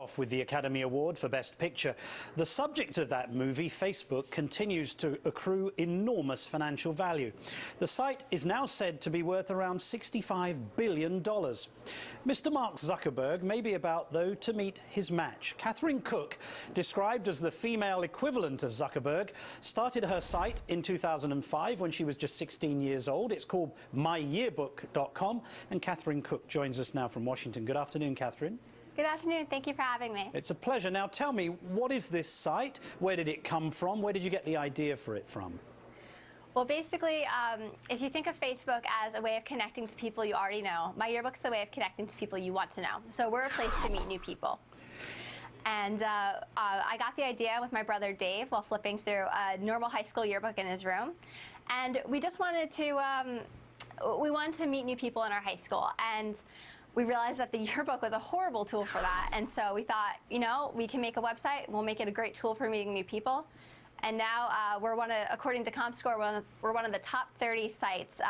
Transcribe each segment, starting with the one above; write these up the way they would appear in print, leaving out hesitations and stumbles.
Off with the Academy Award for Best Picture. The subject of that movie, Facebook, continues to accrue enormous financial value. The site is now said to be worth around $65 billion. Mr. Mark Zuckerberg may be about, though, to meet his match. Catherine Cook, described as the female equivalent of Zuckerberg, started her site in 2005 when she was just 16 years old. It's called myYearbook.com, and Catherine Cook joins us now from Washington. Good afternoon, Catherine. Good afternoon. Thank you for having me. It's a pleasure. Now tell me, what is this site? Where did it come from? Where did you get the idea for it from? Well, basically, if you think of Facebook as a way of connecting to people you already know, myYearbook's the way of connecting to people you want to know. So we're a place to meet new people. And I got the idea with my brother Dave while flipping through a normal high school yearbook in his room. And we just wanted to meet new people in our high school. And we realized that the yearbook was a horrible tool for that. And so we thought, you know, we can make a website, we'll make it a great tool for meeting new people. And now according to ComScore, we're one of the top 30 sites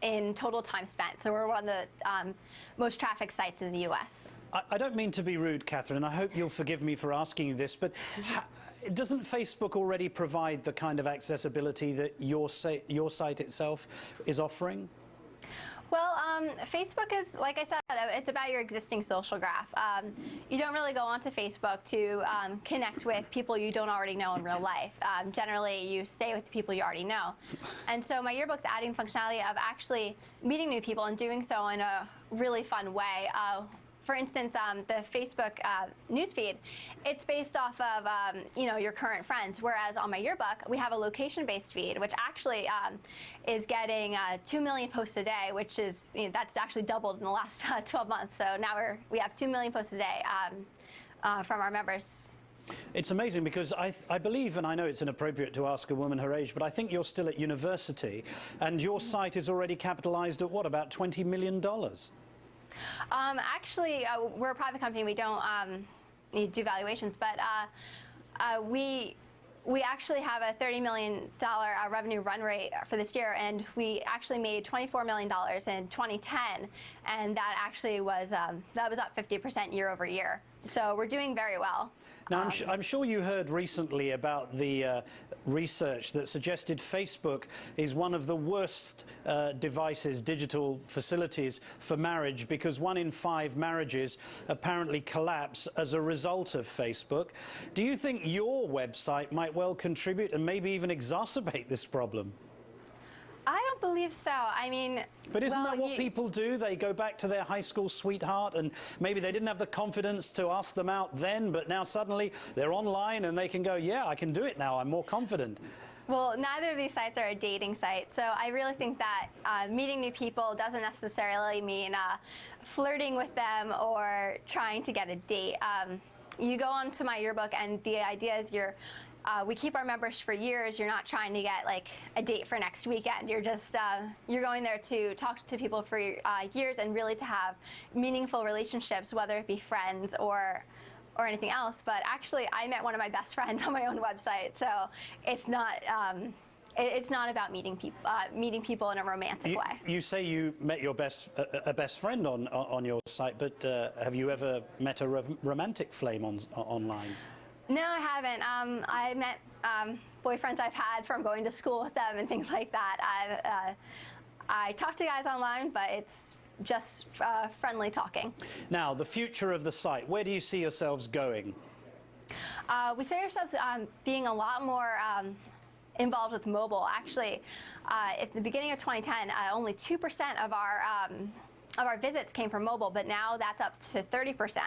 in total time spent. So we're one of the most trafficked sites in the US. I don't mean to be rude, Catherine, and I hope you'll forgive me for asking you this, but doesn't Facebook already provide the kind of accessibility that your site itself is offering? Well, Facebook is, like I said, it's about your existing social graph. You don't really go onto Facebook to connect with people you don't already know in real life. Generally, you stay with the people you already know. And so myYearbook's adding functionality of actually meeting new people and doing so in a really fun way. For instance, the Facebook newsfeed, it's based off of you know, your current friends, whereas on myYearbook, we have a location-based feed, which actually is getting 2 million posts a day, which is, you know, that's actually doubled in the last 12 months. So now we have 2 million posts a day from our members. It's amazing because I believe, and I know it's inappropriate to ask a woman her age, but I think you're still at university, and your site is already capitalized at what, about $20 million? Actually, we're a private company. We don't do valuations, but we actually have a $30 million revenue run rate for this year, and we actually made $24 million in 2010, and that actually was up 50% year over year. So we're doing very well. Now, I'm sure you heard recently about the research that suggested Facebook is one of the worst devices, digital facilities for marriage, because 1 in 5 marriages apparently collapse as a result of Facebook. Do you think your website might well contribute and maybe even exacerbate this problem? I don't believe so. I mean, but isn't that what people do? They go back to their high school sweetheart, and maybe they didn't have the confidence to ask them out then, but now suddenly they're online and they can go, yeah, I can do it now, I'm more confident. Well, neither of these sites are a dating site, so I really think that meeting new people doesn't necessarily mean flirting with them or trying to get a date. You go onto myYearbook, and the idea is we keep our members for years. You're not trying to get like a date for next weekend. You're just you're going there to talk to people for years and really to have meaningful relationships, whether it be friends or anything else. But actually, I met one of my best friends on my own website, so it's not about meeting people in a romantic way. You say you met your best friend on your site, but have you ever met a romantic flame online? No, I haven't. I met boyfriends I've had from going to school with them and things like that. I talk to guys online, but it's just friendly talking. Now, the future of the site, where do you see yourselves going? We see ourselves being a lot more involved with mobile. Actually, at the beginning of 2010, only 2% of our visits came from mobile, but now that's up to 30%.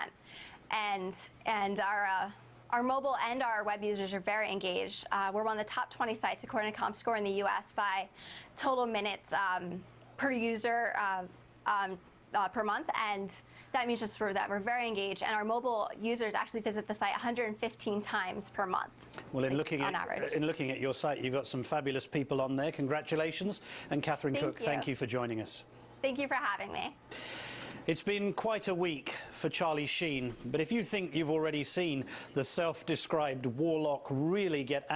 And our mobile and our web users are very engaged. We're one of the top 20 sites according to ComScore in the US by total minutes per user per month, and that means just that we're very engaged, and our mobile users actually visit the site 115 times per month. Well, in looking at your site, you've got some fabulous people on there. Congratulations. And Catherine Cook, thank you for joining us. Thank you for having me. It's been quite a week for Charlie Sheen, but if you think you've already seen the self-described warlock really get